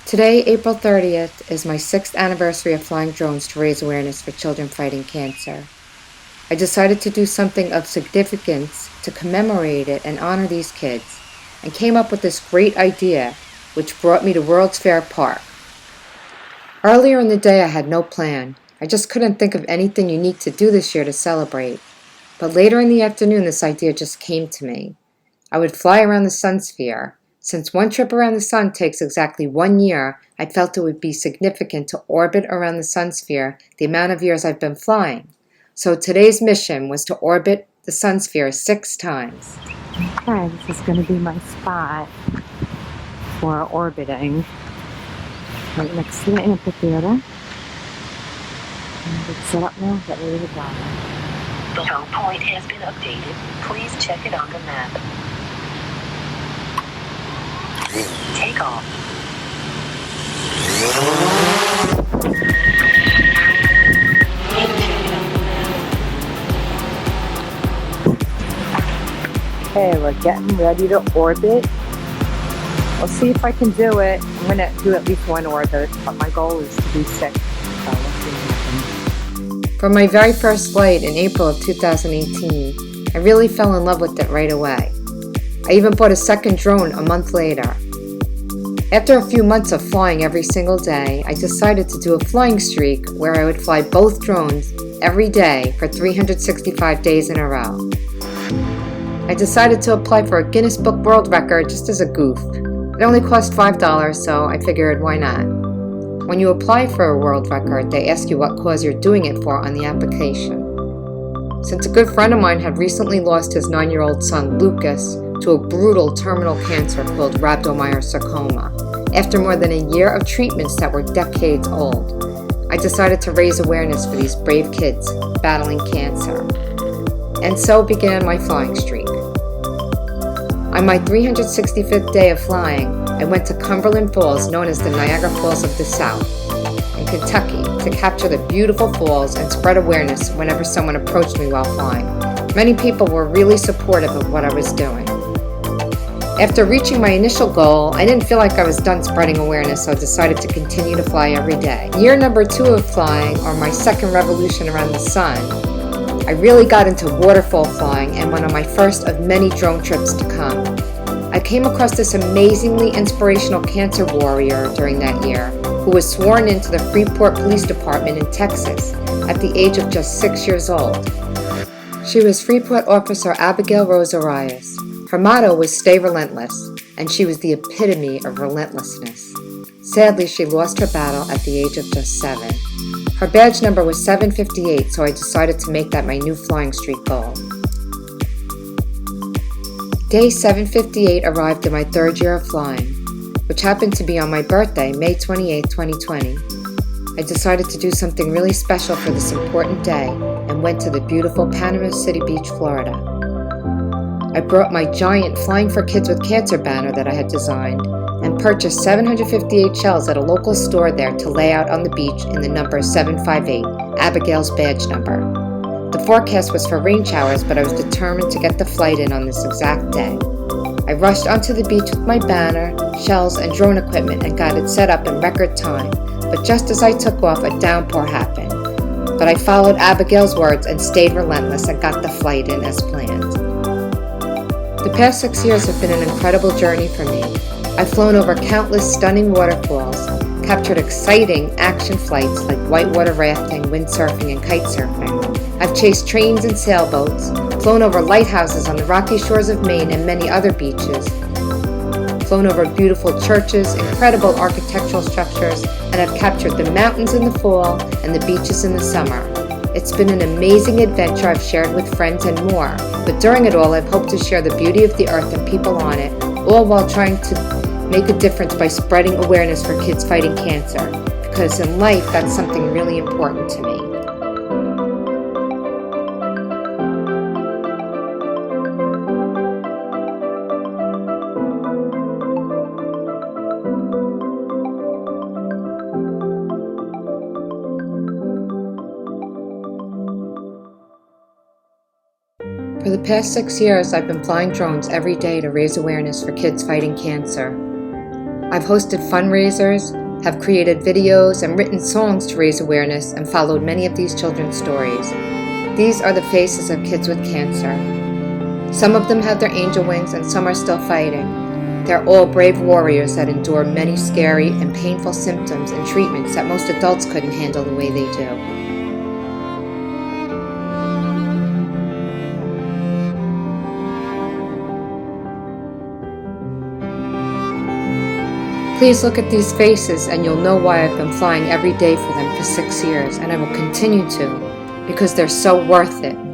Today, April 30th, is my 6th anniversary of flying drones to raise awareness for children fighting cancer. I decided to do something of significance to commemorate it and honor these kids, and came up with this great idea, which brought me to World's Fair Park. Earlier in the day, I had no plan. I just couldn't think of anything unique to do this year to celebrate. But later in the afternoon, this idea just came to me. I would fly around the sun sphere. Since one trip around the sun takes exactly 1 year, I felt it would be significant to orbit around the sun sphere the amount of years I've been flying. So today's mission was to orbit the sun sphere 6 times. Okay, this is going to be my spot for orbiting, right next to the amphitheater. And it's set up now, get ready to go. The home point has been updated. Please check it on the map. Take off. Okay, we're getting ready to orbit. We'll see if I can do it. I'm going to do at least one orbit, but my goal is to do 6. So let's see what happens. For my very first flight in April of 2018, I really fell in love with it right away. I even bought a second drone a month later. After a few months of flying every single day, I decided to do a flying streak where I would fly both drones every day for 365 days in a row. I decided to apply for a Guinness Book World Record just as a goof. It only cost $5, so I figured why not. When you apply for a world record, they ask you what cause you're doing it for on the application. Since a good friend of mine had recently lost his 9-year-old son, Lucas, to a brutal terminal cancer called rhabdomyosarcoma, after more than a year of treatments that were decades old, I decided to raise awareness for these brave kids battling cancer. And so began my flying streak. On my 365th day of flying, I went to Cumberland Falls, known as the Niagara Falls of the South, in Kentucky, to capture the beautiful falls and spread awareness whenever someone approached me while flying. Many people were really supportive of what I was doing. After reaching my initial goal, I didn't feel like I was done spreading awareness, so I decided to continue to fly every day. Year number 2 of flying, or my second revolution around the sun, I really got into waterfall flying and one of my first of many drone trips to come. I came across this amazingly inspirational cancer warrior during that year who was sworn into the Freeport Police Department in Texas at the age of just 6 years old. She was Freeport Officer Abigail Rose Arias. Her motto was "Stay Relentless," and she was the epitome of relentlessness. Sadly, she lost her battle at the age of just 7. Her badge number was 758, so I decided to make that my new flying streak goal. Day 758 arrived in my 3rd year of flying, which happened to be on my birthday, May 28, 2020. I decided to do something really special for this important day and went to the beautiful Panama City Beach, Florida. I brought my giant Flying for Kids with Cancer banner that I had designed and purchased 758 shells at a local store there to lay out on the beach in the number 758, Abigail's badge number. The forecast was for rain showers, but I was determined to get the flight in on this exact day. I rushed onto the beach with my banner, shells, and drone equipment and got it set up in record time, but just as I took off, a downpour happened. But I followed Abigail's words and stayed relentless and got the flight in as planned. The past 6 years have been an incredible journey for me. I've flown over countless stunning waterfalls, captured exciting action flights like whitewater rafting, windsurfing, and kite surfing. I've chased trains and sailboats, flown over lighthouses on the rocky shores of Maine and many other beaches, flown over beautiful churches, incredible architectural structures, and I've captured the mountains in the fall and the beaches in the summer. It's been an amazing adventure I've shared with friends and more, but during it all I've hoped to share the beauty of the earth and people on it, all while trying to make a difference by spreading awareness for kids fighting cancer, because in life that's something really important to me. For the past 6 years, I've been flying drones every day to raise awareness for kids fighting cancer. I've hosted fundraisers, have created videos and written songs to raise awareness, and followed many of these children's stories. These are the faces of kids with cancer. Some of them have their angel wings and some are still fighting. They're all brave warriors that endure many scary and painful symptoms and treatments that most adults couldn't handle the way they do. Please look at these faces and you'll know why I've been flying every day for them for 6 years, and I will continue to, because they're so worth it.